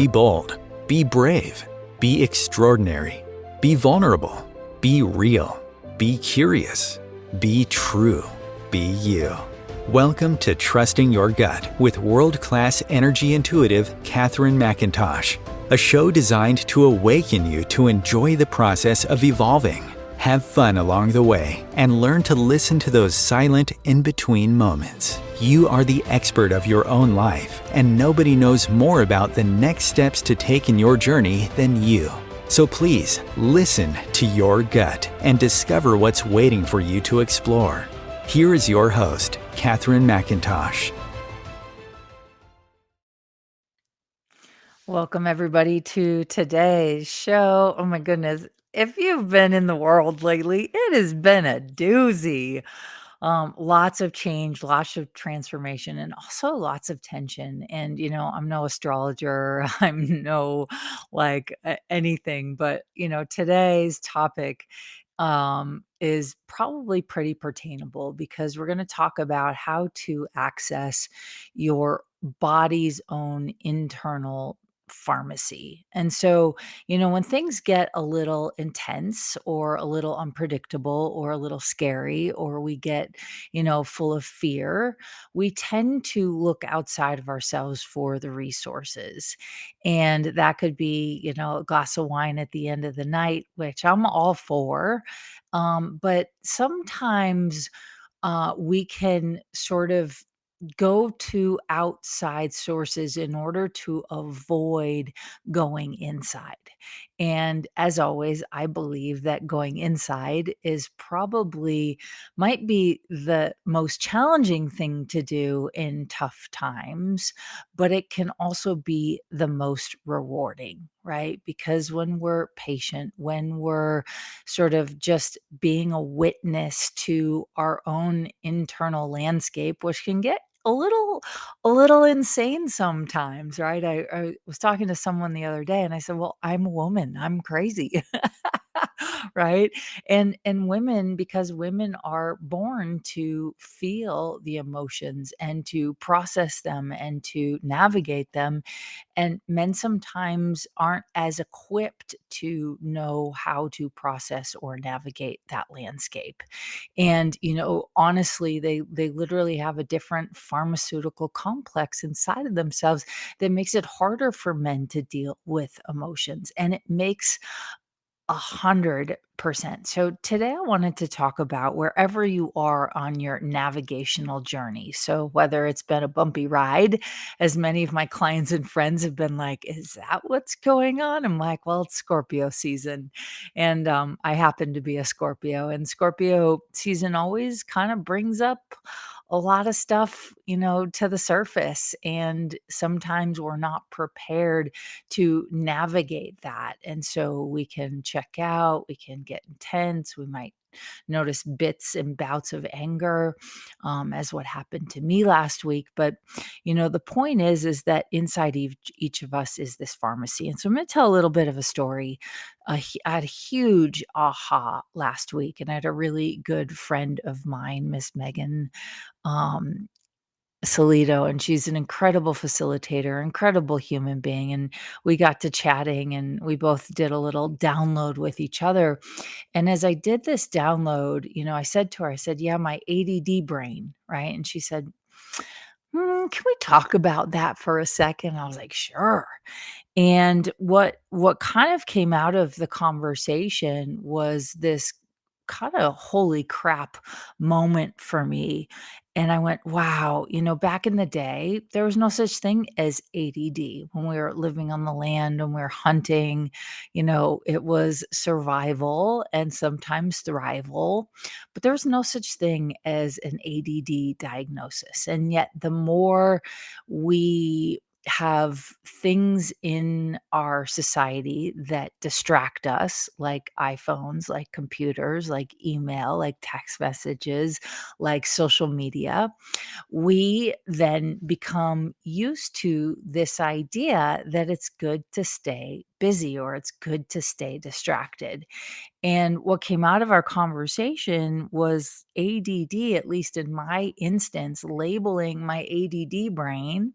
Be bold. Be brave. Be extraordinary. Be vulnerable. Be real. Be curious. Be true. Be you. Welcome to Trusting Your Gut with world-class energy intuitive Catherine McIntosh, a show designed to awaken you to enjoy the process of evolving, have fun along the way, and learn to listen to those silent in-between moments. You are the expert of your own life, and nobody knows more about the next steps to take in your journey than you. So please, listen to your gut and discover what's waiting for you to explore. Here is your host, Catherine McIntosh. Welcome, everybody, to today's show. Oh, my goodness. If you've been in the world lately, it has been a doozy. Lots of change, lots of transformation, and also lots of tension. And, I'm no astrologer, I'm no anything, but, today's topic is probably pretty pertainable because we're going to talk about how to access your body's own internal pharmacy. And so, when things get a little intense or a little unpredictable or a little scary, or we get, full of fear, we tend to look outside of ourselves for the resources. And that could be, a glass of wine at the end of the night, which I'm all for. But sometimes we can sort of go to outside sources in order to avoid going inside. And as always, I believe that going inside is probably might be the most challenging thing to do in tough times, but it can also be the most rewarding, right? Because when we're patient, when we're sort of just being a witness to our own internal landscape, which can get a little insane sometimes, right? I was talking to someone the other day and I said, "Well, I'm a woman. I'm crazy." Right? And women, because women are born to feel the emotions and to process them and to navigate them, and men sometimes aren't as equipped to know how to process or navigate that landscape. And, honestly, they literally have a different pharmaceutical complex inside of themselves that makes it harder for men to deal with emotions. And it makes 100%. So today I wanted to talk about wherever you are on your navigational journey. So whether it's been a bumpy ride, as many of my clients and friends have been like, "Is that what's going on?" I'm like, "Well, it's Scorpio season." And I happen to be a Scorpio, and Scorpio season always kind of brings up a lot of stuff, to the surface. And sometimes we're not prepared to navigate that. And so we can check out, we can get intense, we might notice bits and bouts of anger, as what happened to me last week. But, the point is that inside each of us is this pharmacy. And so I'm going to tell a little bit of a story. I had a huge aha last week, and I had a really good friend of mine, Miss Megan, um, Salito, and she's an incredible facilitator, incredible human being. And we got to chatting and we both did a little download with each other. And as I did this download, I said to her, I said, "Yeah, my ADD brain," right? And she said, "Can we talk about that for a second?" I was like, "Sure." And what kind of came out of the conversation was this kinda holy crap moment for me. And I went, "Wow," back in the day, there was no such thing as ADD. When we were living on the land and we were hunting, it was survival and sometimes thrival, but there was no such thing as an ADD diagnosis. And yet the more we have things in our society that distract us, like iPhones, like computers, like email, like text messages, like social media, we then become used to this idea that it's good to stay busy or it's good to stay distracted. And what came out of our conversation was ADD, at least in my instance, labeling my ADD brain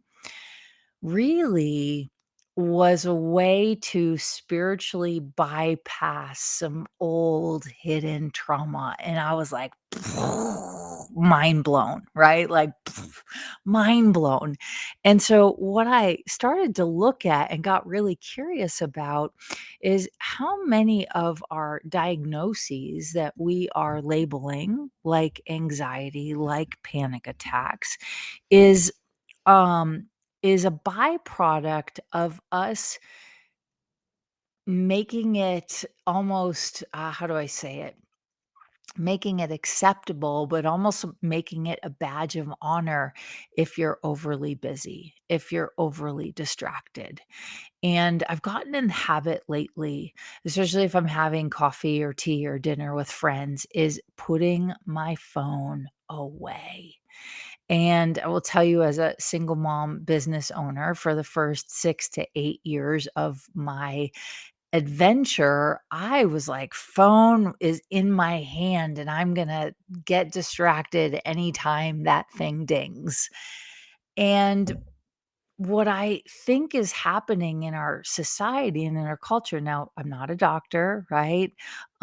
really was a way to spiritually bypass some old hidden trauma, and I was like, mind blown, right? Like, mind blown. And so what I started to look at and got really curious about is how many of our diagnoses that we are labeling, like anxiety, like panic attacks, is um is a byproduct of us making it almost, how do I say it? Making it acceptable, but almost making it a badge of honor if you're overly busy, if you're overly distracted. And I've gotten in the habit lately, especially if I'm having coffee or tea or dinner with friends, is putting my phone away. And I will tell you, as a single mom business owner, for the first 6 to 8 years of my adventure, I was like, phone is in my hand and I'm going to get distracted anytime that thing dings. And what I think is happening in our society and in our culture now, I'm not a doctor, right?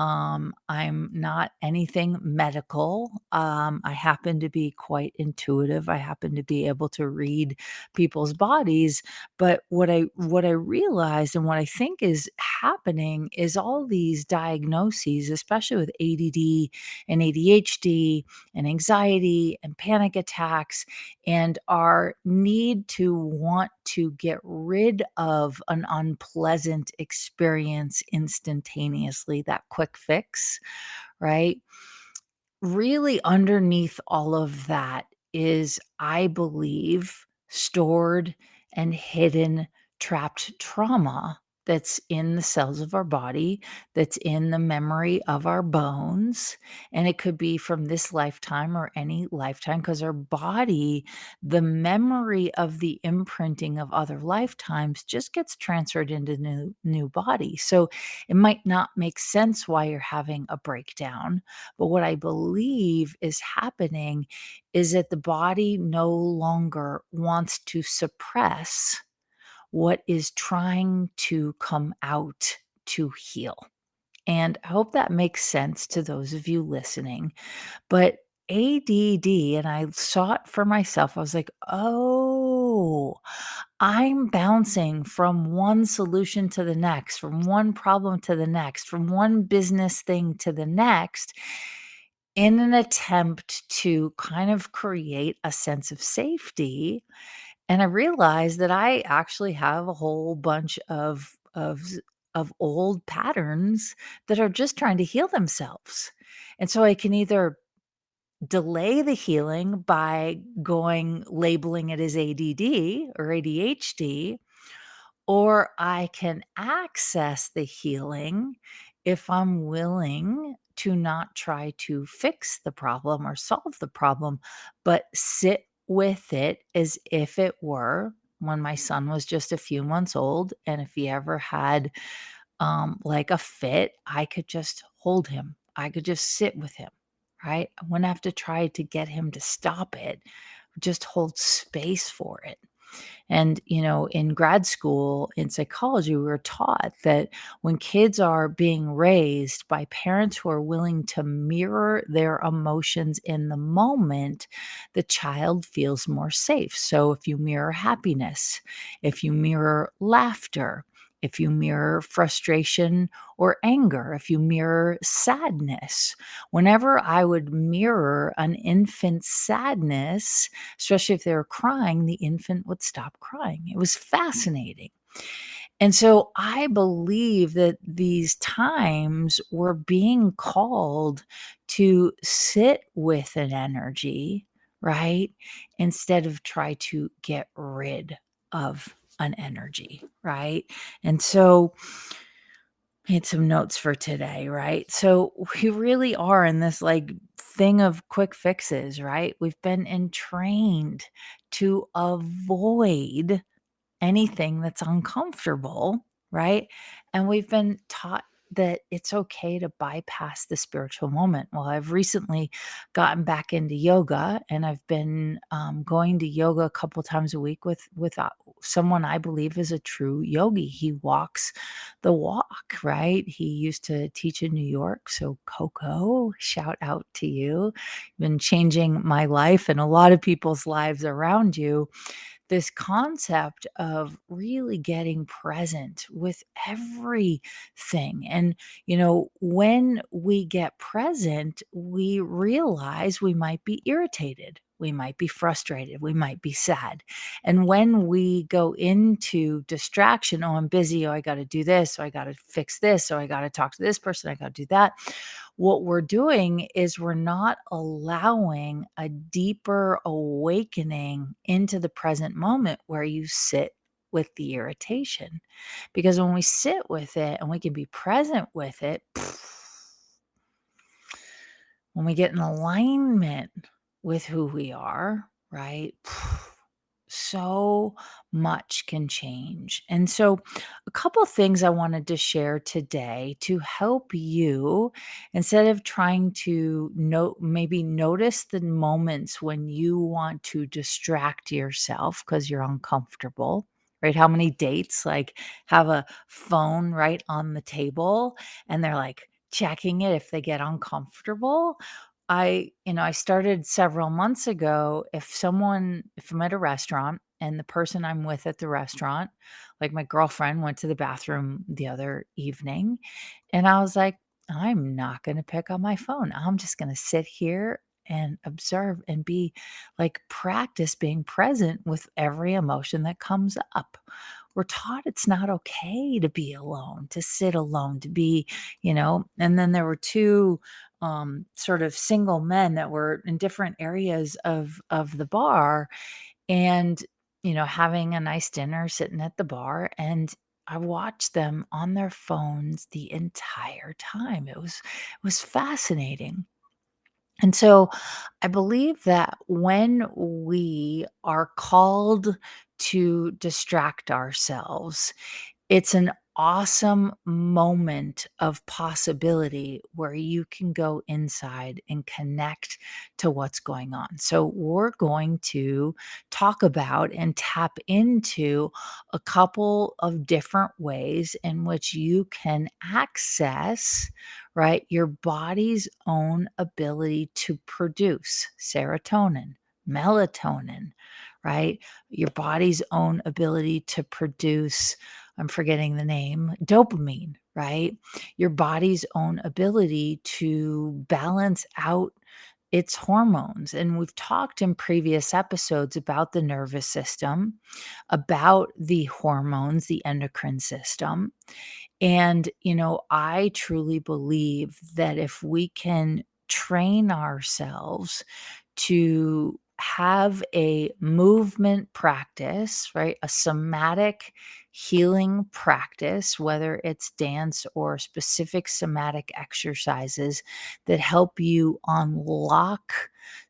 I'm not anything medical. I happen to be quite intuitive. I happen to be able to read people's bodies. But what I realized and what I think is happening is all these diagnoses, especially with ADD and ADHD and anxiety and panic attacks, and our need to want to get rid of an unpleasant experience instantaneously, that quick fix, right? Really underneath all of that is, I believe, stored and hidden trapped trauma that's in the cells of our body, that's in the memory of our bones. And it could be from this lifetime or any lifetime, because our body, the memory of the imprinting of other lifetimes just gets transferred into new body. So it might not make sense why you're having a breakdown, but what I believe is happening is that the body no longer wants to suppress what is trying to come out to heal. And I hope that makes sense to those of you listening. But ADD, and I saw it for myself, I was like, oh, I'm bouncing from one solution to the next, from one problem to the next, from one business thing to the next, in an attempt to kind of create a sense of safety. And I realized that I actually have a whole bunch of old patterns that are just trying to heal themselves. And so I can either delay the healing by going labeling it as ADD or ADHD, or I can access the healing if I'm willing to not try to fix the problem or solve the problem, but sit with it as if it were when my son was just a few months old. And if he ever had like a fit, I could just hold him, I could just sit with him, right? I wouldn't have to try to get him to stop it, just hold space for it. And, in grad school in psychology, we were taught that when kids are being raised by parents who are willing to mirror their emotions in the moment, the child feels more safe. So if you mirror happiness, if you mirror laughter, if you mirror frustration or anger, if you mirror sadness, whenever I would mirror an infant's sadness, especially if they were crying, the infant would stop crying. It was fascinating. And so I believe that these times we're being called to sit with an energy, right? Instead of try to get rid of an energy, right? And so I had some notes for today, right? So we really are in this like thing of quick fixes, right? We've been entrained to avoid anything that's uncomfortable, right? And we've been taught that it's okay to bypass the spiritual moment. Well, I've recently gotten back into yoga, and I've been going to yoga a couple times a week with someone I believe is a true yogi. He walks the walk, right? He used to teach in New York. So, Coco, shout out to you. Been changing my life and a lot of people's lives around you. This concept of really getting present with everything. And, when we get present, we realize we might be irritated. We might be frustrated. We might be sad. And when we go into distraction, oh, I'm busy. Oh, I got to do this. Oh, I got to fix this. Oh, I got to talk to this person. I got to do that. What we're doing is we're not allowing a deeper awakening into the present moment where you sit with the irritation. Because when we sit with it and we can be present with it, when we get in alignment with who we are, right? So much can change. And so, a couple things I wanted to share today to help you instead of trying to maybe notice the moments when you want to distract yourself because you're uncomfortable. Right? How many dates have a phone right on the table and they're like checking it if they get uncomfortable? I started several months ago. If I'm at a restaurant and the person I'm with at the restaurant, like my girlfriend went to the bathroom the other evening, and I was like, I'm not going to pick up my phone. I'm just going to sit here and observe and be like practice being present with every emotion that comes up. We're taught it's not okay to be alone, to sit alone, to be, and then there were two sort of single men that were in different areas of the bar, and having a nice dinner, sitting at the bar, and I watched them on their phones the entire time. It was fascinating. And so I believe that when we are called to distract ourselves, it's an awesome moment of possibility where you can go inside and connect to what's going on. So, we're going to talk about and tap into a couple of different ways in which you can access, right, your body's own ability to produce serotonin, melatonin, right? Your body's own ability to produce, I'm forgetting the name, dopamine, right? Your body's own ability to balance out its hormones. And we've talked in previous episodes about the nervous system, about the hormones, the endocrine system. And, I truly believe that if we can train ourselves to have a movement practice, right? A somatic healing practice, whether it's dance or specific somatic exercises that help you unlock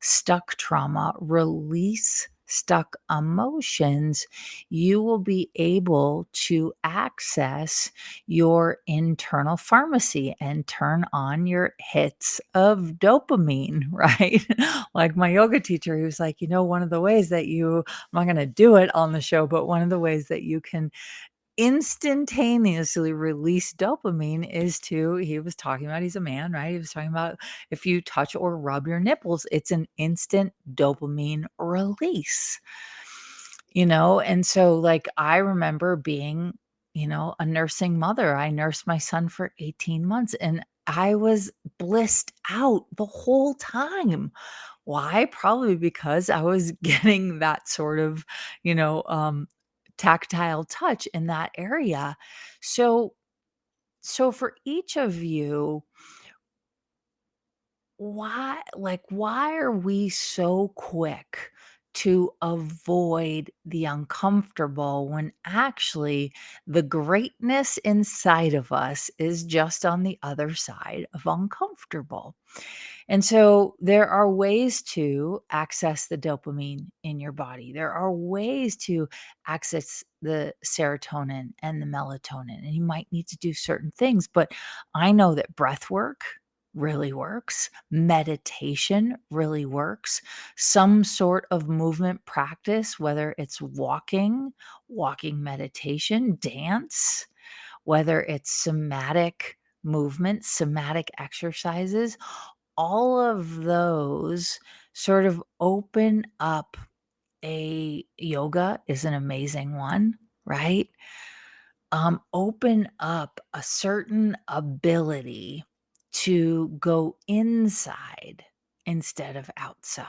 stuck trauma, release stuck emotions, you will be able to access your internal pharmacy and turn on your hits of dopamine, right? Like my yoga teacher, he was like, one of the ways that I'm not going to do it on the show, but one of the ways that you can instantaneously release dopamine is he was talking about, he's a man, right? He was talking about if you touch or rub your nipples, it's an instant dopamine release. And so like I remember being, a nursing mother. I nursed my son for 18 months and I was blissed out the whole time. Why? Probably because I was getting that sort of, you know, um, tactile touch in that area. So so for each of you, why are we so quick to avoid the uncomfortable when actually the greatness inside of us is just on the other side of uncomfortable? And so there are ways to access the dopamine in your body. There are ways to access the serotonin and the melatonin, and you might need to do certain things. But I know that breath work really works, meditation really works, some sort of movement practice, whether it's walking meditation, dance, whether it's somatic movement, somatic exercises, all of those sort of open up a yoga is an amazing one, right? Open up a certain ability to go inside instead of outside.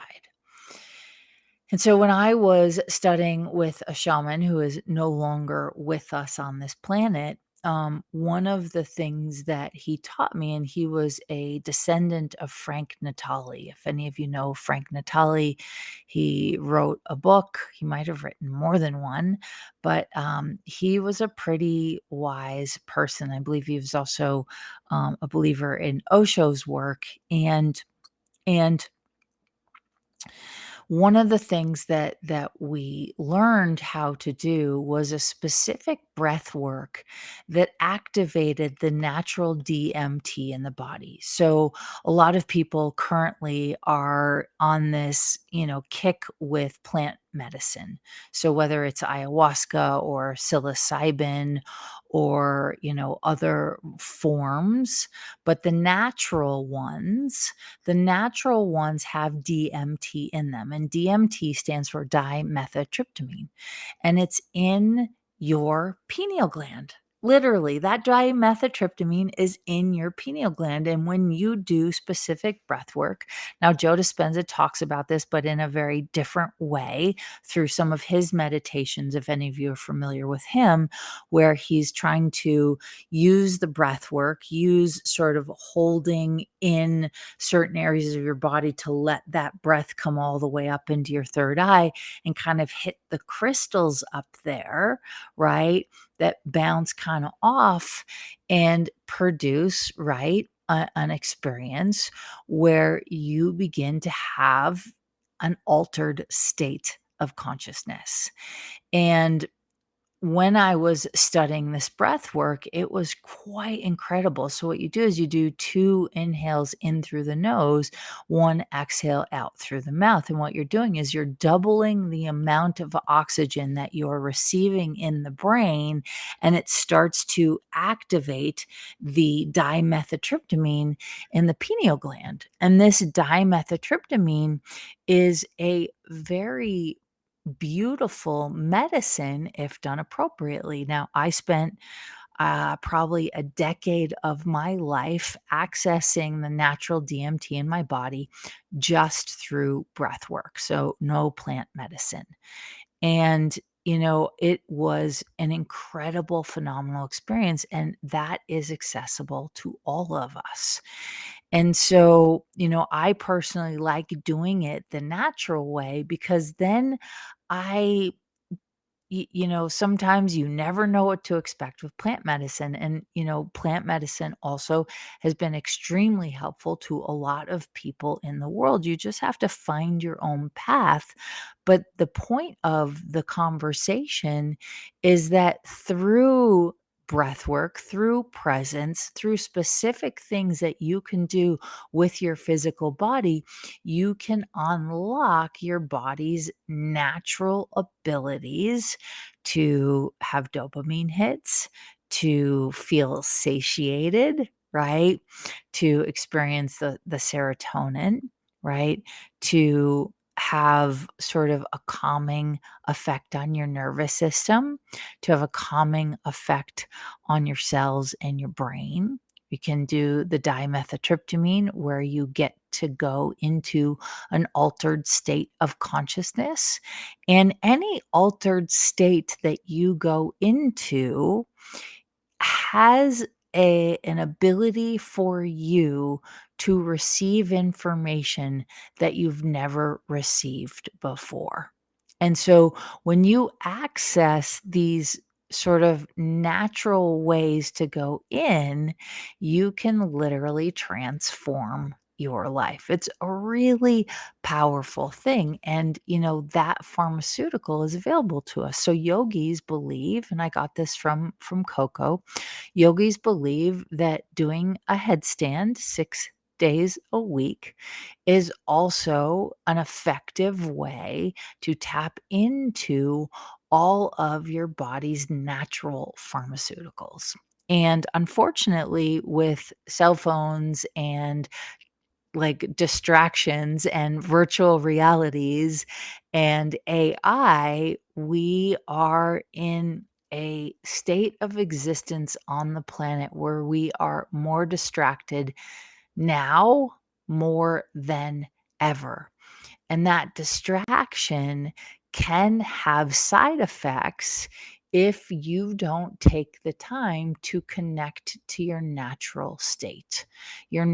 And so when I was studying with a shaman who is no longer with us on this planet, one of the things that he taught me, and he was a descendant of Frank Natali. If any of you know Frank Natali, he wrote a book. He might have written more than one, but he was a pretty wise person. I believe he was also a believer in Osho's work, and one of the things that we learned how to do was a specific breath work that activated the natural DMT in the body. So a lot of people currently are on this, kick with plant medicine. So whether it's ayahuasca or psilocybin or, other forms, but the natural ones have DMT in them, and DMT stands for dimethyltryptamine, and it's in your pineal gland. Literally, that dimethyltryptamine is in your pineal gland, and when you do specific breath work, now Joe Dispenza talks about this, but in a very different way through some of his meditations, if any of you are familiar with him, where he's trying to use the breath work, use sort of holding in certain areas of your body to let that breath come all the way up into your third eye and kind of hit the crystals up there, right? That bounce kind of off and produce, right? An experience where you begin to have an altered state of consciousness. And when I was studying this breath work, it was quite incredible. So, what you do is you do 2 inhales in through the nose, 1 exhale out through the mouth. And what you're doing is you're doubling the amount of oxygen that you're receiving in the brain, and it starts to activate the dimethyltryptamine in the pineal gland. And this dimethyltryptamine is a very beautiful medicine if done appropriately. Now, I spent probably a decade of my life accessing the natural DMT in my body just through breath work. So, no plant medicine. And, it was an incredible, phenomenal experience. And that is accessible to all of us. And so, I personally like doing it the natural way because then I sometimes you never know what to expect with plant medicine. And, plant medicine also has been extremely helpful to a lot of people in the world. You just have to find your own path. But the point of the conversation is that through breath work, through presence, through specific things that you can do with your physical body, you can unlock your body's natural abilities to have dopamine hits, to feel satiated, right? To experience the serotonin, right? To have sort of a calming effect on your nervous system, to have a calming effect on your cells and your brain. You can do the dimethyltryptamine where you get to go into an altered state of consciousness. And any altered state that you go into has an ability for you to receive information that you've never received before. And so when you access these sort of natural ways to go in, you can literally transform your life. It's a really powerful thing. And, that pharmaceutical is available to us. So yogis believe, and I got this from Coco, yogis believe that doing a headstand 6 days a week is also an effective way to tap into all of your body's natural pharmaceuticals. And unfortunately, with cell phones and like distractions and virtual realities and AI, we are in a state of existence on the planet where we are more distracted now more than ever. And that distraction can have side effects if you don't take the time to connect to your natural state. Your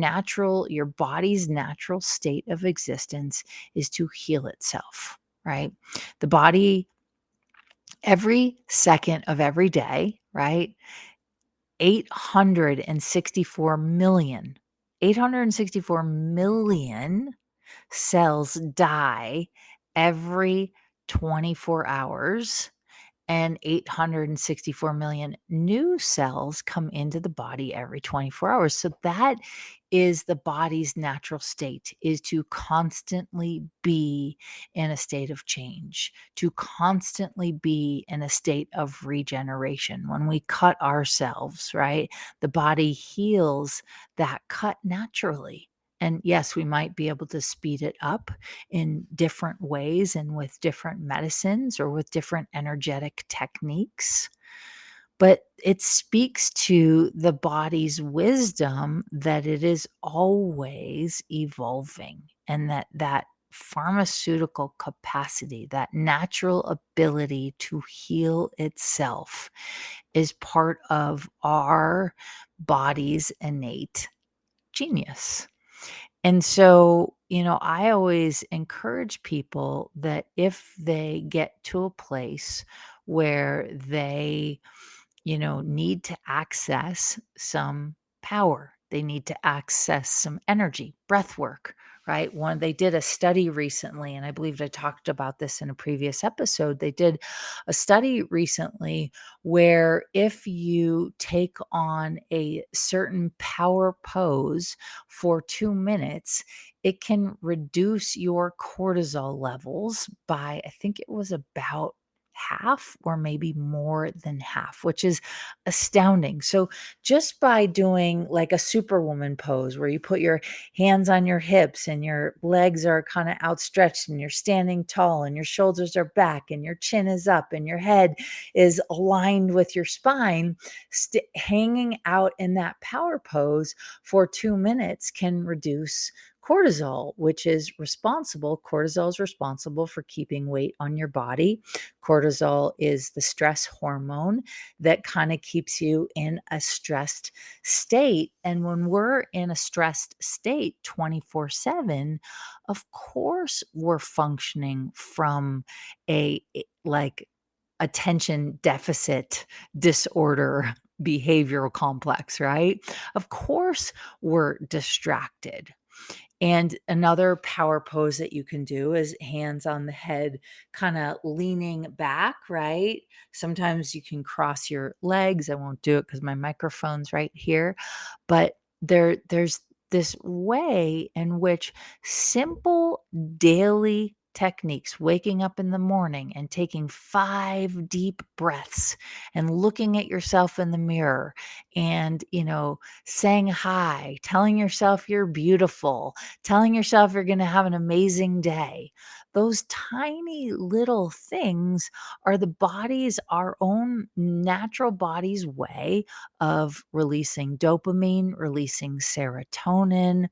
body's natural state of existence is to heal itself, right? The body, every second of every day, right? 864 million, 864 million cells die every 24 hours, and 864 million new cells come into the body every 24 hours. So that is the body's natural state, is to constantly be in a state of change, to constantly be in a state of regeneration. When we cut ourselves, right, the body heals that cut naturally. And yes, we might be able to speed it up in different ways and with different medicines or with different energetic techniques. But it speaks to the body's wisdom that it is always evolving, and that pharmaceutical capacity, that natural ability to heal itself, is part of our body's innate genius. And so, I always encourage people that if they get to a place where they, need to access some power, they need to access some energy, breath work, right? They did a study recently, and I believe I talked about this in a previous episode. They did a study recently where if you take on a certain power pose for 2 minutes, it can reduce your cortisol levels by, I think it was about half or maybe more than half, which is astounding. So, just by doing like a superwoman pose where you put your hands on your hips and your legs are kind of outstretched and you're standing tall and your shoulders are back and your chin is up and your head is aligned with your spine, hanging out in that power pose for 2 minutes can reduce cortisol, which is responsible. Cortisol is responsible for keeping weight on your body. Cortisol is the stress hormone that kind of keeps you in a stressed state. And when we're in a stressed state 24/7, of course, we're functioning from like attention deficit disorder behavioral complex, right? Of course, we're distracted. And another power pose that you can do is hands on the head, kind of leaning back, right? Sometimes you can cross your legs. I won't do it because my microphone's right here. But there's this way in which simple daily techniques, waking up in the morning and taking 5 deep breaths and looking at yourself in the mirror and, saying hi, telling yourself you're beautiful, telling yourself you're going to have an amazing day. Those tiny little things are our own natural body's way of releasing dopamine, releasing serotonin,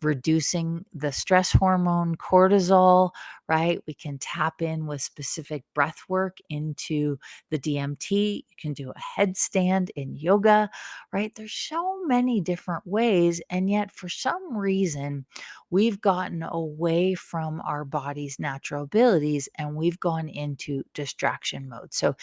reducing the stress hormone cortisol, right? We can tap in with specific breath work into the DMT. You can do a headstand in yoga, right? There's so many different ways. And yet, for some reason, we've gotten away from our body's natural abilities and we've gone into distraction mode. So,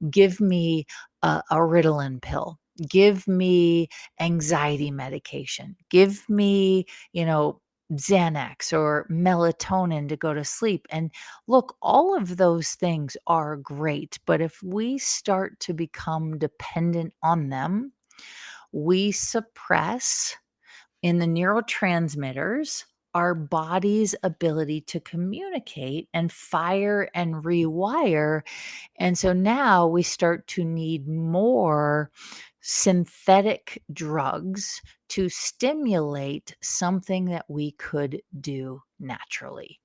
give me a Ritalin pill. Give me anxiety medication. Give me, you know, Xanax or melatonin to go to sleep. And look, all of those things are great. But if we start to become dependent on them, we suppress in the neurotransmitters our body's ability to communicate and fire and rewire. And so now we start to need more synthetic drugs to stimulate something that we could do naturally.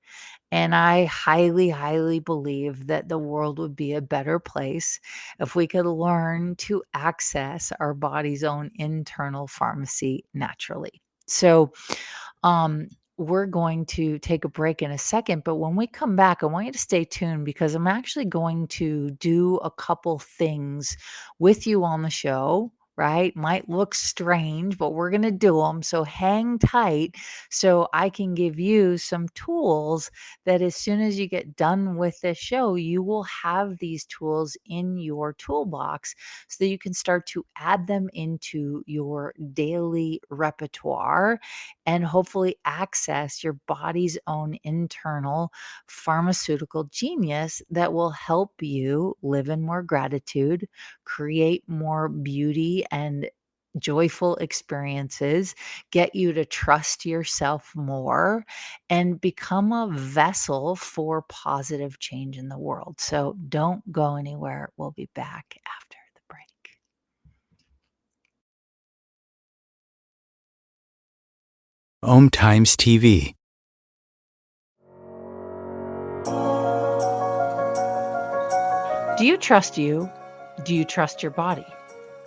And I highly, highly believe that the world would be a better place if we could learn to access our body's own internal pharmacy naturally. So, um, we're going to take a break in a second, but when we come back, I want you to stay tuned because I'm actually going to do a couple things with you on the show, right? Might look strange, but we're going to do them. So hang tight so I can give you some tools that as soon as you get done with this show, you will have these tools in your toolbox so that you can start to add them into your daily repertoire and hopefully access your body's own internal pharmaceutical genius that will help you live in more gratitude, create more beauty and joyful experiences, get you to trust yourself more, and become a vessel for positive change in the world. So don't go anywhere. We'll be back after the break. Om Times TV. Do you trust you? Do you trust your body?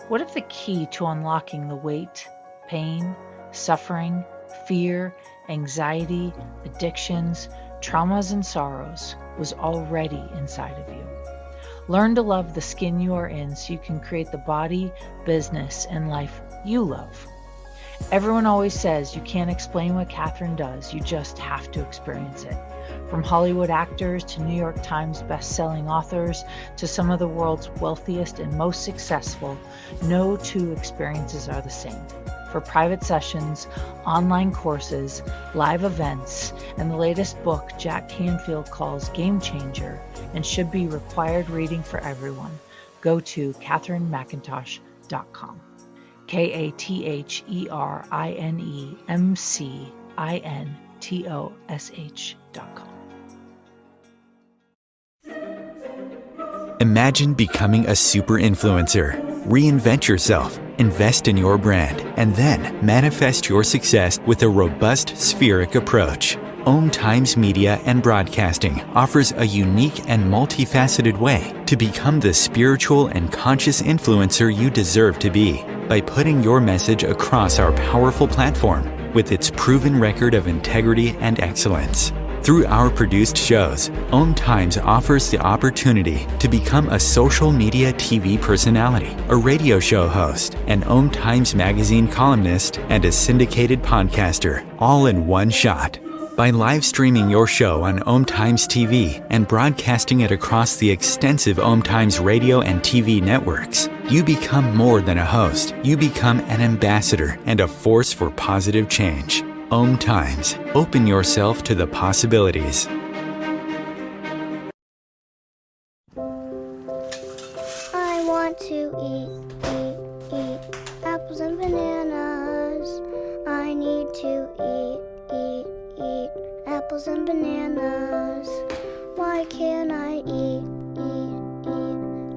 What if the key to unlocking the weight, pain, suffering, fear, anxiety, addictions, traumas, and sorrows was already inside of you? Learn to love the skin you are in so you can create the body, business, and life you love. Everyone always says you can't explain what Catherine does, you just have to experience it. From Hollywood actors to New York Times best-selling authors to some of the world's wealthiest and most successful, no two experiences are the same. For private sessions, online courses, live events, and the latest book Jack Canfield calls Game Changer and should be required reading for everyone, go to catherinemcintosh.com. catherinemcintosh.com. Imagine becoming a super influencer. Reinvent yourself, invest in your brand, and then manifest your success with a robust spheric approach. Om Times Media and Broadcasting offers a unique and multifaceted way to become the spiritual and conscious influencer you deserve to be by putting your message across our powerful platform with its proven record of integrity and excellence. Through our produced shows, Om Times offers the opportunity to become a social media TV personality, a radio show host, an Om Times magazine columnist, and a syndicated podcaster, all in one shot. By live streaming your show on Om Times TV and broadcasting it across the extensive Om Times radio and TV networks, you become more than a host. You become an ambassador and a force for positive change. Om Times. Open yourself to the possibilities. I want to eat apples and bananas. I need to eat apples and bananas. Why can't I eat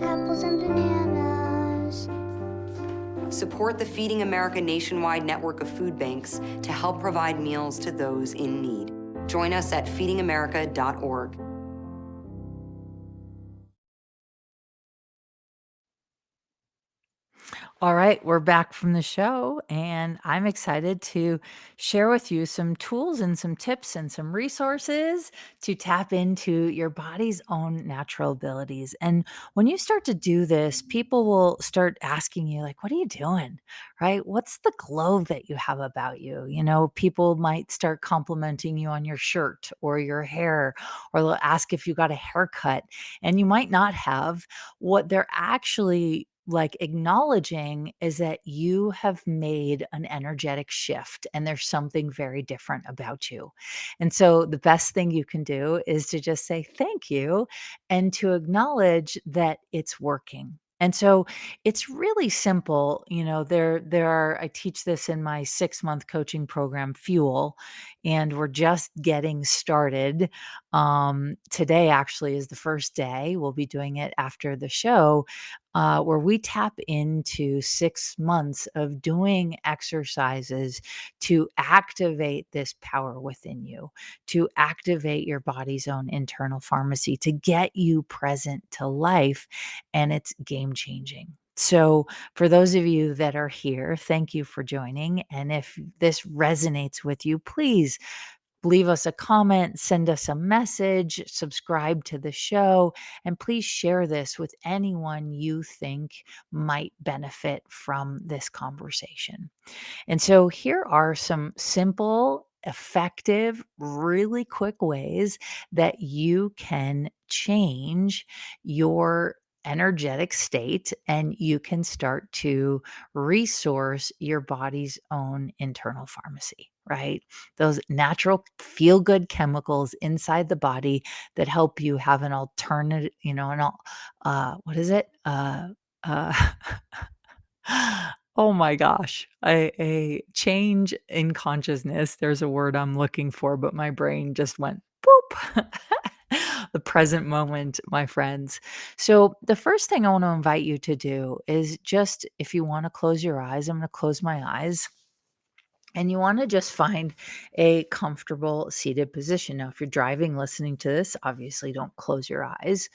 apples and bananas? Support the Feeding America nationwide network of food banks to help provide meals to those in need. Join us at feedingamerica.org. All right, we're back from the show, and I'm excited to share with you some tools and some tips and some resources to tap into your body's own natural abilities. And when you start to do this, people will start asking you, like, what are you doing? Right? What's the glow that you have about you? You know, people might start complimenting you on your shirt or your hair, or they'll ask if you got a haircut, and you might not have. What they're actually like acknowledging is that you have made an energetic shift and there's something very different about you. And so the best thing you can do is to just say thank you and to acknowledge that it's working. And so it's really simple. There are I teach this in my 6-month coaching program, Fuel, and we're just getting started. Today actually is the first day. We'll be doing it after the show, where we tap into 6 months of doing exercises to activate this power within you, to activate your body's own internal pharmacy, to get you present to life. And it's game changing. So, for those of you that are here, thank you for joining. And if this resonates with you, please leave us a comment, send us a message, subscribe to the show, and please share this with anyone you think might benefit from this conversation. And so here are some simple, effective, really quick ways that you can change your energetic state and you can start to resource your body's own internal pharmacy, right? Those natural feel good chemicals inside the body that help you have an alternative, what is it? Uh, Oh my gosh, a change in consciousness. There's a word I'm looking for, but my brain just went boop. The present moment, my friends. So, the first thing I want to invite you to do is just if you want to close your eyes, I'm going to close my eyes. And you want to just find a comfortable seated position. Now, if you're driving, listening to this, obviously don't close your eyes.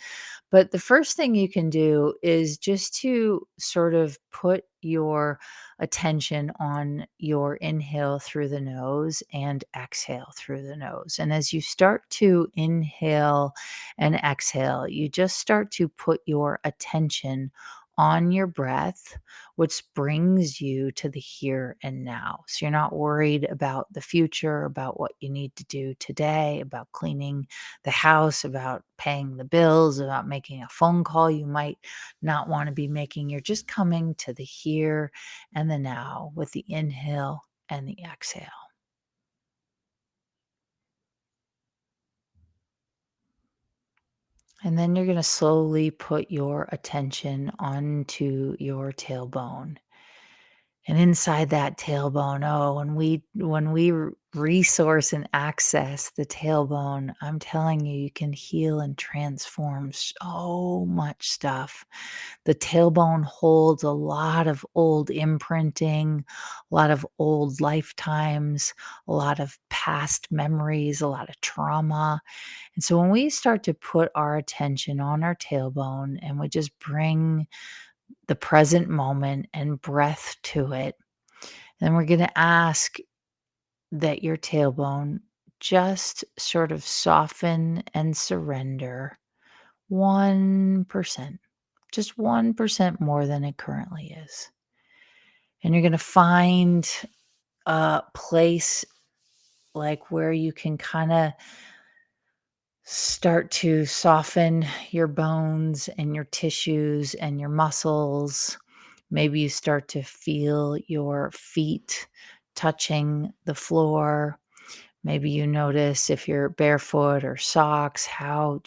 But the first thing you can do is just to sort of put your attention on your inhale through the nose and exhale through the nose. And as you start to inhale and exhale, you just start to put your attention on your breath, which brings you to the here and now. So you're not worried about the future, about what you need to do today, about cleaning the house, about paying the bills, about making a phone call you might not want to be making. You're just coming to the here and the now with the inhale and the exhale. And then you're going to slowly put your attention onto your tailbone. And inside that tailbone, oh, when we resource and access the tailbone, I'm telling you, you can heal and transform so much stuff. The tailbone holds a lot of old imprinting, a lot of old lifetimes, a lot of past memories, a lot of trauma. And so when we start to put our attention on our tailbone and we just bring the present moment and breath to it. And we're going to ask that your tailbone just sort of soften and surrender 1%, just 1% more than it currently is. And you're going to find a place like where you can kind of start to soften your bones and your tissues and your muscles. Maybe you start to feel your feet touching the floor. Maybe you notice if you're barefoot or socks, how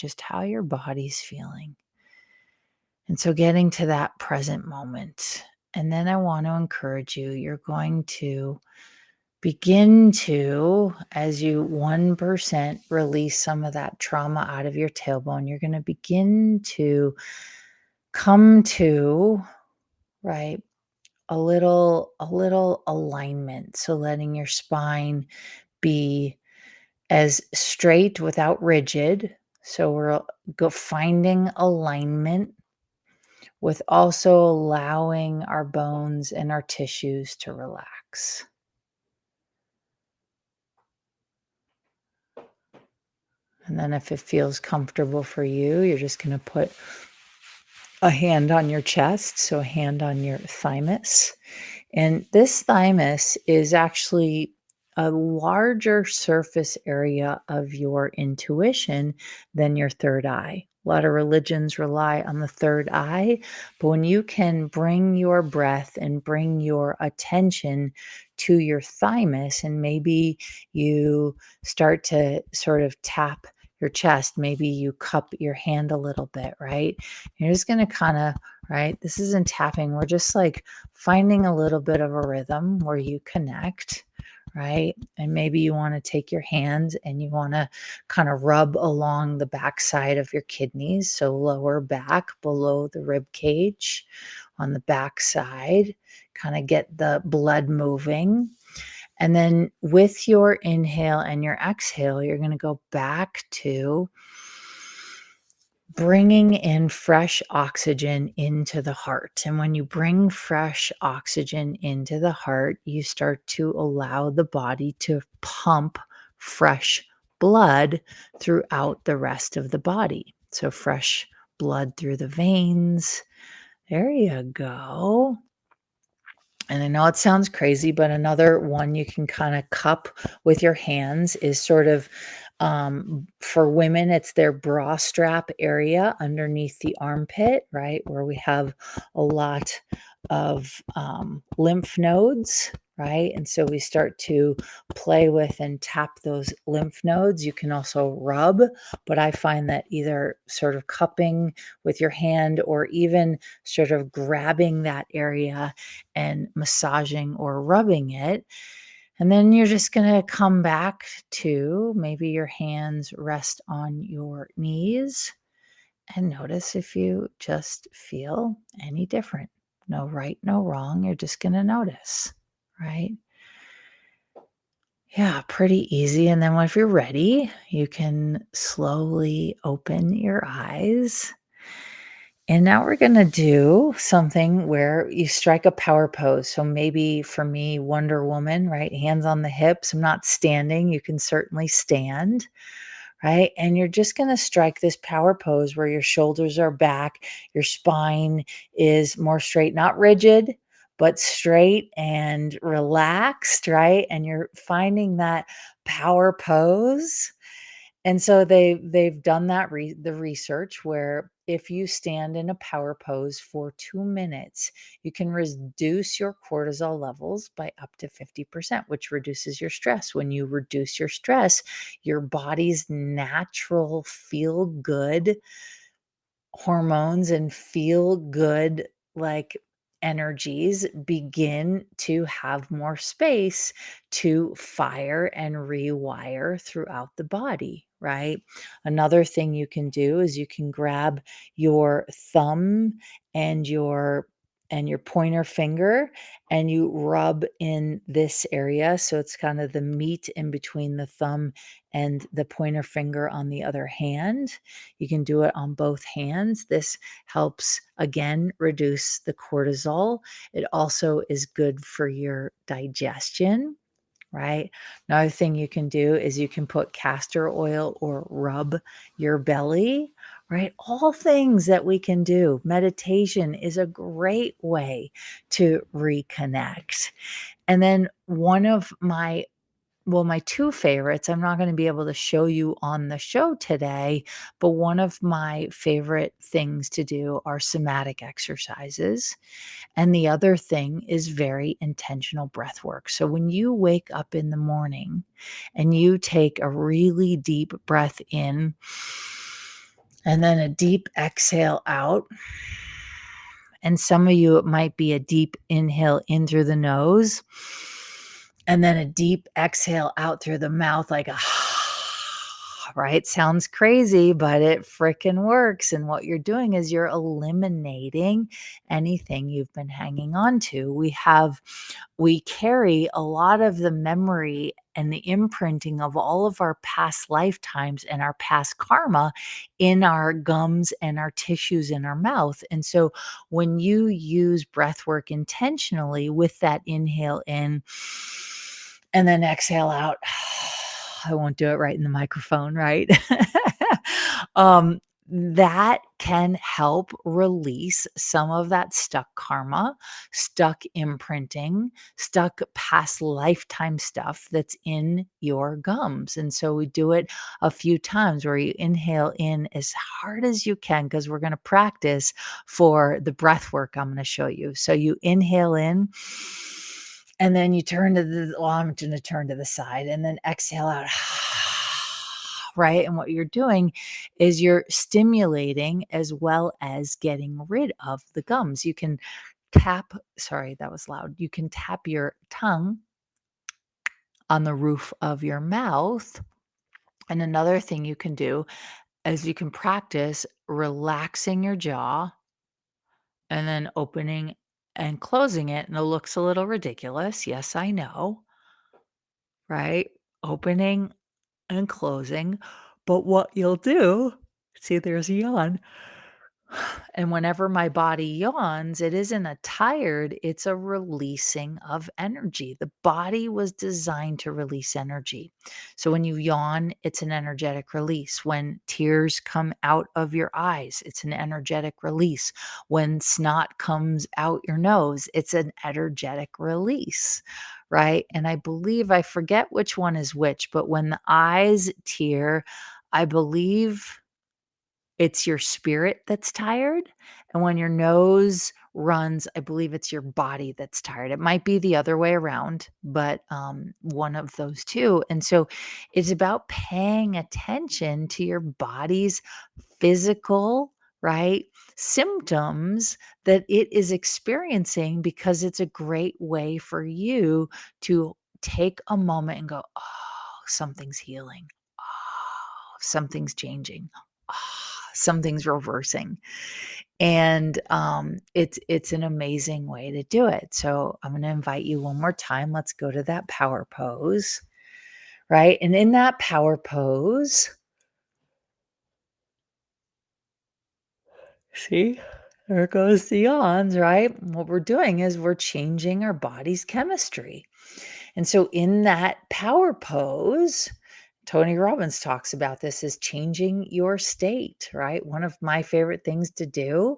your body's feeling. And so getting to that present moment. And then I want to encourage you, you're going to begin to, as you 1% release some of that trauma out of your tailbone, you're going to begin to come to, right, a little alignment. So letting your spine be as straight without rigid. So we're finding alignment with also allowing our bones and our tissues to relax. And then if it feels comfortable for you, you're just going to put a hand on your chest, so a hand on your thymus. And this thymus is actually a larger surface area of your intuition than your third eye. A lot of religions rely on the third eye, but when you can bring your breath and bring your attention to your thymus, and maybe you start to sort of tap your chest, maybe you cup your hand a little bit, right? You're just going to kind of, right? This isn't tapping. We're just like finding a little bit of a rhythm where you connect, right? And maybe you want to take your hands and you want to kind of rub along the backside of your kidneys. So lower back below the rib cage on the backside, kind of get the blood moving. And then with your inhale and your exhale, you're going to go back to bringing in fresh oxygen into the heart. And when you bring fresh oxygen into the heart, you start to allow the body to pump fresh blood throughout the rest of the body. So, fresh blood through the veins. There you go. And I know it sounds crazy, but another one you can kind of cup with your hands is sort of for women, it's their bra strap area underneath the armpit, right? Where we have a lot of lymph nodes, right? And so we start to play with and tap those lymph nodes. You can also rub, but I find that either sort of cupping with your hand or even sort of grabbing that area and massaging or rubbing it. And then you're just going to come back to maybe your hands rest on your knees and notice if you just feel any different. No right, no wrong. You're just going to notice, right? Yeah, pretty easy. And then if you're ready, you can slowly open your eyes. And now we're going to do something where you strike a power pose. So maybe for me, Wonder Woman, right? Hands on the hips. I'm not standing. You can certainly stand, right? And you're just going to strike this power pose where your shoulders are back, your spine is more straight, not rigid, but straight and relaxed, right? And you're finding that power pose. And so they've done that the research where if you stand in a power pose for 2 minutes, you can reduce your cortisol levels by up to 50%, which reduces your stress. When you reduce your stress, your body's natural feel good hormones and feel good like energies begin to have more space to fire and rewire throughout the body, right? Another thing you can do is you can grab your thumb and your pointer finger and you rub in this area, so it's kind of the meat in between the thumb and the pointer finger on the other hand. You can do it on both hands. This helps, again, reduce the cortisol. It also is good for your digestion, right? Another thing you can do is you can put castor oil or rub your belly, right? All things that we can do. Meditation is a great way to reconnect. And then one of my two favorites, I'm not going to be able to show you on the show today, but one of my favorite things to do are somatic exercises. And the other thing is very intentional breath work. So when you wake up in the morning and you take a really deep breath in and then a deep exhale out, and some of you, it might be a deep inhale in through the nose and then a deep exhale out through the mouth, like a right? Sounds crazy, but it freaking works. And what you're doing is you're eliminating anything you've been hanging on to. We carry a lot of the memory and the imprinting of all of our past lifetimes and our past karma in our gums and our tissues in our mouth. And so when you use breath work intentionally with that inhale in and then exhale out, I won't do it right in the microphone, right? um, that can help release some of that stuck karma, stuck imprinting, stuck past lifetime stuff that's in your gums. And so we do it a few times where you inhale in as hard as you can because we're going to practice for the breath work I'm going to show you. So you inhale in and then you turn to the, well, I'm going to turn to the side and then exhale out. Right. And what you're doing is you're stimulating as well as getting rid of the gums. You can tap, sorry, that was loud. You can tap your tongue on the roof of your mouth. And another thing you can do is you can practice relaxing your jaw and then opening and closing it. And it looks a little ridiculous. Yes, I know. Right. Opening and closing. But what you'll do, see, there's a yawn. And whenever my body yawns, it isn't a tired, it's a releasing of energy. The body was designed to release energy. So when you yawn, it's an energetic release. When tears come out of your eyes, it's an energetic release. When snot comes out your nose, it's an energetic release, right? And I believe, I forget which one is which, but when the eyes tear, I believe it's your spirit that's tired, and when your nose runs, I believe it's your body that's tired. It might be the other way around, but, one of those 2, and so it's about paying attention to your body's physical, right, symptoms that it is experiencing because it's a great way for you to take a moment and go, "Oh, something's healing. Oh, something's changing. Something's reversing." And it's an amazing way to do it. So I'm going to invite you one more time. Let's go to that power pose, right? And in that power pose, see, there goes the yawns, right? What we're doing is we're changing our body's chemistry. And so in that power pose, Tony Robbins talks about this as changing your state, right? One of my favorite things to do,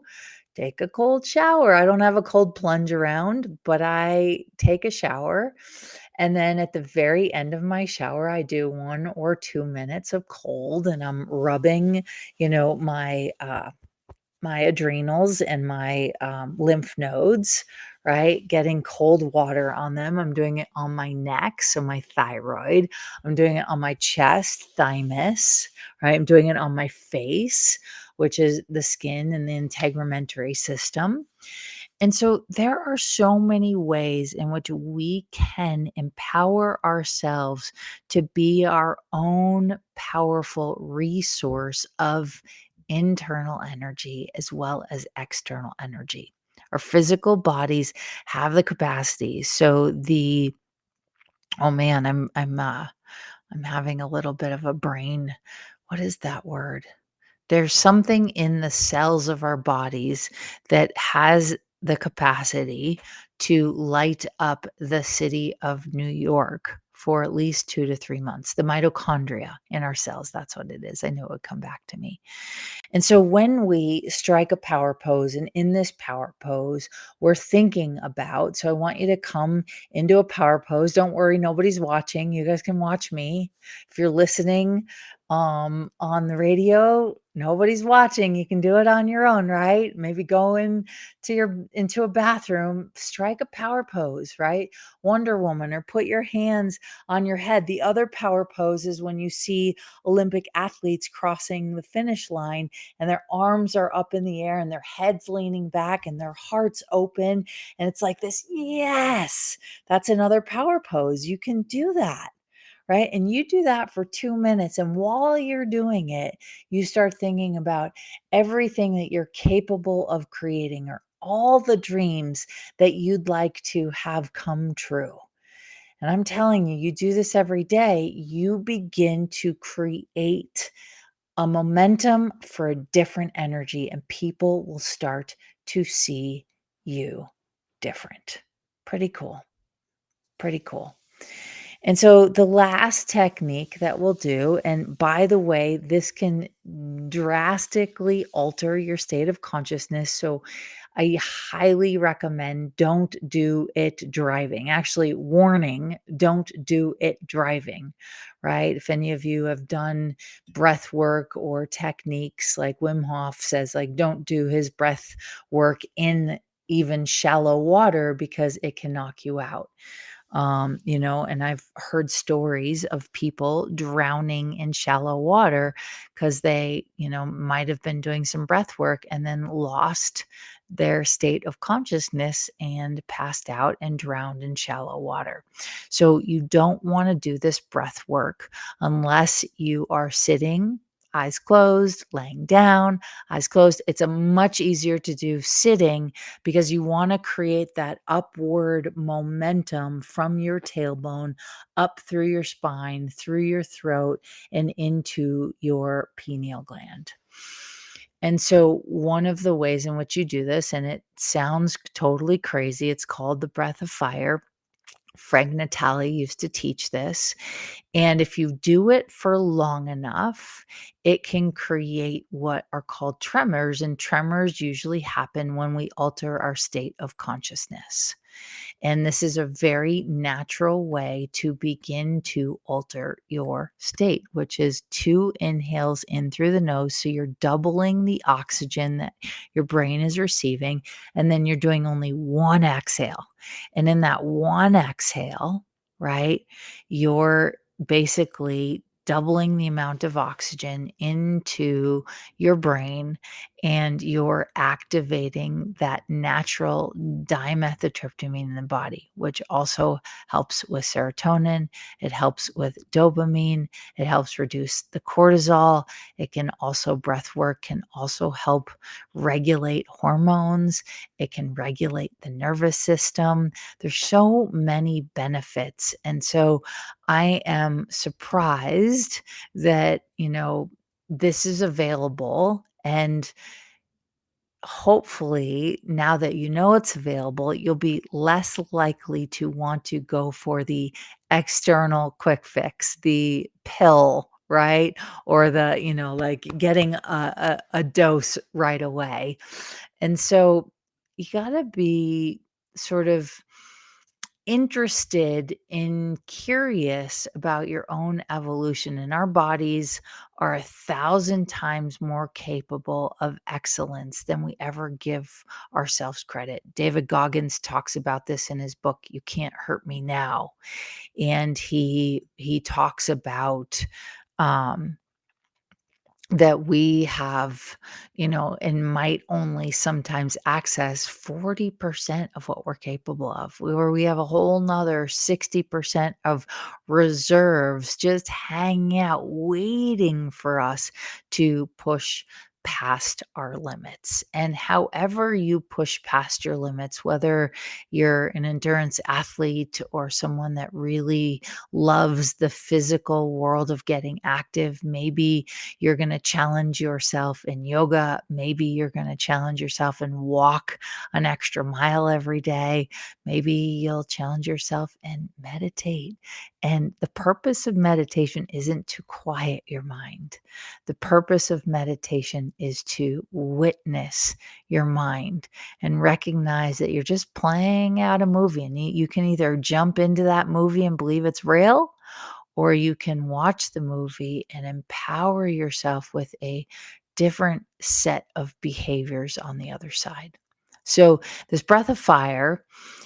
take a cold shower. I don't have a cold plunge around, but I take a shower. And then at the very end of my shower, I do 1 or 2 minutes of cold and I'm rubbing, my adrenals and my lymph nodes, right? Getting cold water on them. I'm doing it on my neck, so my thyroid. I'm doing it on my chest, thymus, right? I'm doing it on my face, which is the skin and the integumentary system. And so there are so many ways in which we can empower ourselves to be our own powerful resource of internal energy as well as external energy. Our physical bodies have the capacity. So the oh man, I'm having a little bit of a brain. What is that word? There's something in the cells of our bodies that has the capacity to light up the city of New York for at least 2 to 3 months. The mitochondria in our cells, that's what it is. I knew it would come back to me. And so when we strike a power pose, and in this power pose, we're thinking about, so I want you to come into a power pose. Don't worry, nobody's watching. You guys can watch me. If you're listening on the radio, nobody's watching. You can do it on your own, right? Maybe go into a bathroom, strike a power pose, right? Wonder Woman, or put your hands on your head. The other power pose is when you see Olympic athletes crossing the finish line and their arms are up in the air and their heads leaning back and their hearts open. And it's like this, yes, that's another power pose. You can do that. Right. And you do that for 2 minutes. And while you're doing it, you start thinking about everything that you're capable of creating or all the dreams that you'd like to have come true. And I'm telling you, you do this every day, you begin to create a momentum for a different energy, and people will start to see you different. Pretty cool. Pretty cool. And so the last technique that we'll do, and by the way, this can drastically alter your state of consciousness. So I highly recommend don't do it driving. Actually, warning, don't do it driving, right? If any of you have done breath work or techniques like Wim Hof says, like, don't do his breath work in even shallow water because it can knock you out. And I've heard stories of people drowning in shallow water because they, might have been doing some breath work and then lost their state of consciousness and passed out and drowned in shallow water. So you don't want to do this breath work unless you are sitting, eyes closed, laying down, eyes closed. It's a much easier to do sitting because you want to create that upward momentum from your tailbone up through your spine, through your throat, and into your pineal gland. And so, one of the ways in which you do this, and it sounds totally crazy, it's called the breath of fire. Frank Natali used to teach this. And if you do it for long enough, it can create what are called tremors. And tremors usually happen when we alter our state of consciousness. And this is a very natural way to begin to alter your state, which is 2 inhales in through the nose. So you're doubling the oxygen that your brain is receiving. And then you're doing only 1 exhale. And in that 1 exhale, right, you're basically doubling the amount of oxygen into your brain and you're activating that natural dimethyltryptamine in the body, which also helps with serotonin. It helps with dopamine. It helps reduce the cortisol. It can also, breath work can also help regulate hormones. It can regulate the nervous system. There's so many benefits. And so I am surprised that, this is available. And hopefully, now that you know it's available, you'll be less likely to want to go for the external quick fix, the pill, right? Or the, like getting a dose right away. And so you got to be sort of interested and curious about your own evolution, and our bodies are 1,000 times more capable of excellence than we ever give ourselves credit. David Goggins talks about this in his book You Can't Hurt Me Now, and he talks about um that we have, and might only sometimes access 40% of what we're capable of, where we have a whole nother 60% of reserves just hanging out, waiting for us to push past our limits. And however you push past your limits, whether you're an endurance athlete or someone that really loves the physical world of getting active, maybe you're going to challenge yourself in yoga. Maybe you're going to challenge yourself and walk an extra mile every day. Maybe you'll challenge yourself and meditate. And the purpose of meditation isn't to quiet your mind. The purpose of meditation is to witness your mind and recognize that you're just playing out a movie. And you can either jump into that movie and believe it's real, or you can watch the movie and empower yourself with a different set of behaviors on the other side. So, this breath of fire,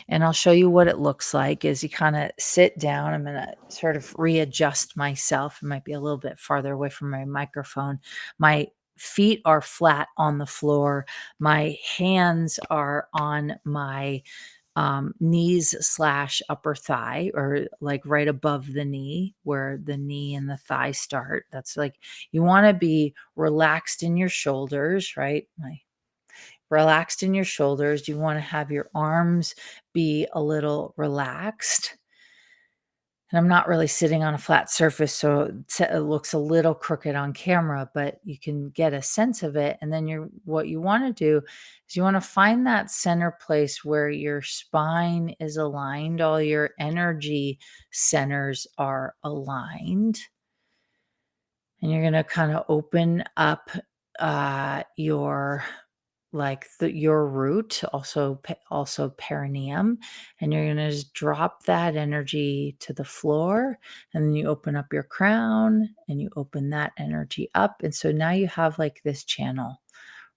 and I'll show you what it looks like, is you kind of sit down. I'm going to sort of readjust myself. It might be a little bit farther away from my microphone. My feet are flat on the floor. My hands are on my knees slash upper thigh, or like right above the knee where the knee and the thigh start. That's like, you want to be relaxed in your shoulders, right? Relaxed in your shoulders. You want to have your arms be a little relaxed. And I'm not really sitting on a flat surface, so it looks a little crooked on camera, but you can get a sense of it. And then what you want to do is you want to find that center place where your spine is aligned, all your energy centers are aligned. And you're going to kind of open up your your root, also perineum, and you're gonna just drop that energy to the floor, and then you open up your crown and you open that energy up, and so now you have like this channel,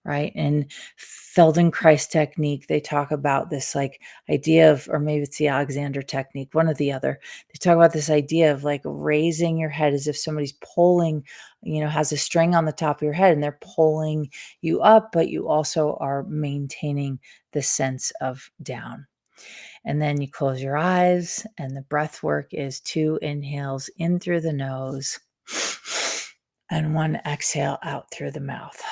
right? And Feldenkrais technique, they talk about this like idea of, or maybe it's the Alexander technique, one or the other. They talk about this idea of like raising your head as if somebody's pulling, has a string on the top of your head and they're pulling you up, but you also are maintaining the sense of down. And then you close your eyes, and the breath work is 2 inhales in through the nose and 1 exhale out through the mouth.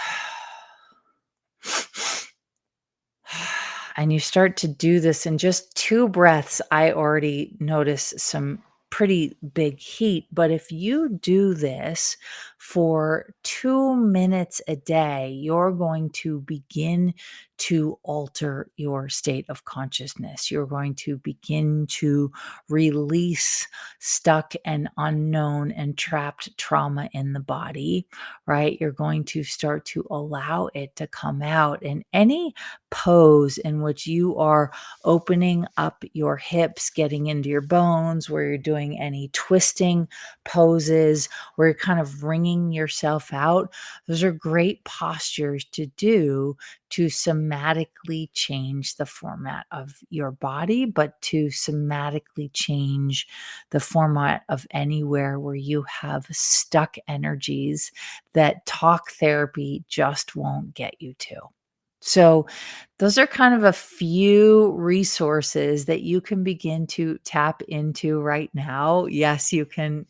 And you start to do this in just 2 breaths. I already notice some pretty big heat. But if you do this for 2 minutes a day, you're going to begin to alter your state of consciousness. You're going to begin to release stuck and unknown and trapped trauma in the body, right? You're going to start to allow it to come out. And any pose in which you are opening up your hips, getting into your bones, where you're doing any twisting poses, where you're kind of wringing yourself out, those are great postures to do to somatically change the format of your body, but to somatically change the format of anywhere where you have stuck energies that talk therapy just won't get you to. So, those are kind of a few resources that you can begin to tap into right now. Yes, you can,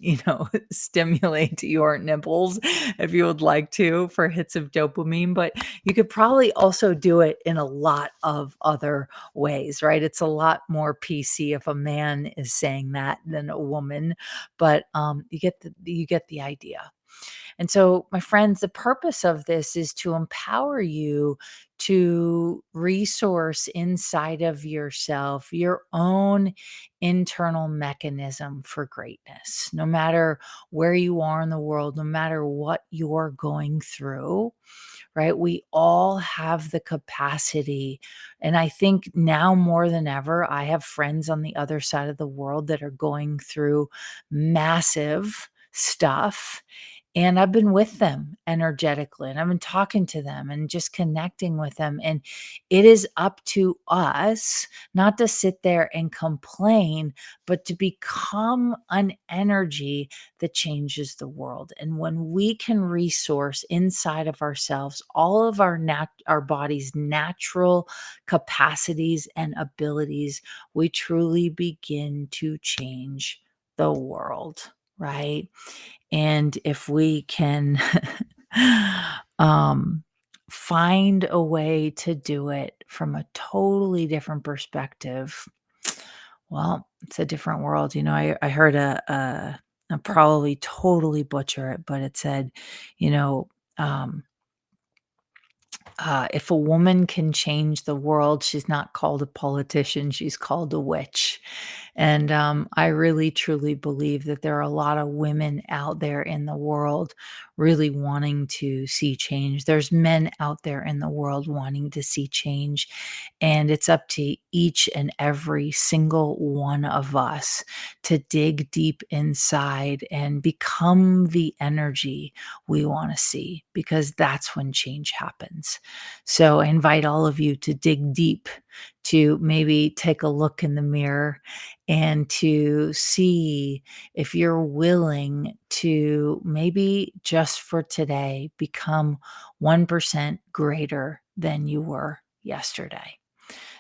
stimulate your nipples if you would like to for hits of dopamine, but you could probably also do it in a lot of other ways, right? It's a lot more PC if a man is saying that than a woman, but you get the idea. And so, my friends, the purpose of this is to empower you to resource inside of yourself your own internal mechanism for greatness. No matter where you are in the world, no matter what you're going through, right? We all have the capacity. And I think now more than ever, I have friends on the other side of the world that are going through massive stuff, and I've been with them energetically, and I've been talking to them and just connecting with them. And it is up to us not to sit there and complain, but to become an energy that changes the world. And when we can resource inside of ourselves all of our body's natural capacities and abilities, we truly begin to change the world, right? And if we can um, find a way to do it from a totally different perspective, well, it's a different world. I heard I'll probably totally butcher it, but it said, you know, um, if a woman can change the world, she's not called a politician, she's called a witch. And I really truly believe that there are a lot of women out there in the world really wanting to see change. There's men out there in the world wanting to see change. And it's up to each and every single one of us to dig deep inside and become the energy we want to see, because that's when change happens. So I invite all of you to dig deep, to maybe take a look in the mirror and to see if you're willing to maybe just for today become 1% greater than you were yesterday.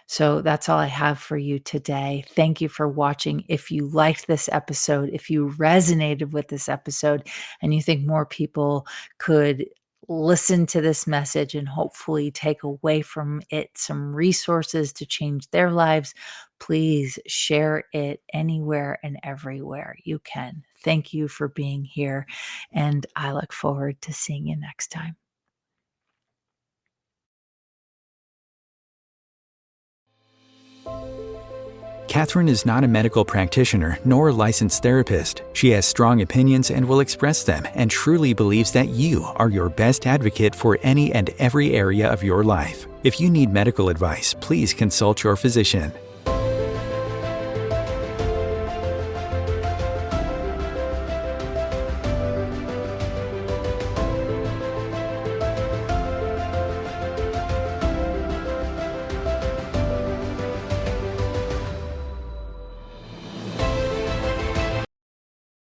So that's all I have for you today. Thank you for watching. If you liked this episode, if you resonated with this episode and you think more people could listen to this message and hopefully take away from it some resources to change their lives, please share it anywhere and everywhere you can. Thank you for being here, and I look forward to seeing you next time. Catherine is not a medical practitioner nor a licensed therapist. She has strong opinions and will express them, and truly believes that you are your best advocate for any and every area of your life. If you need medical advice, please consult your physician.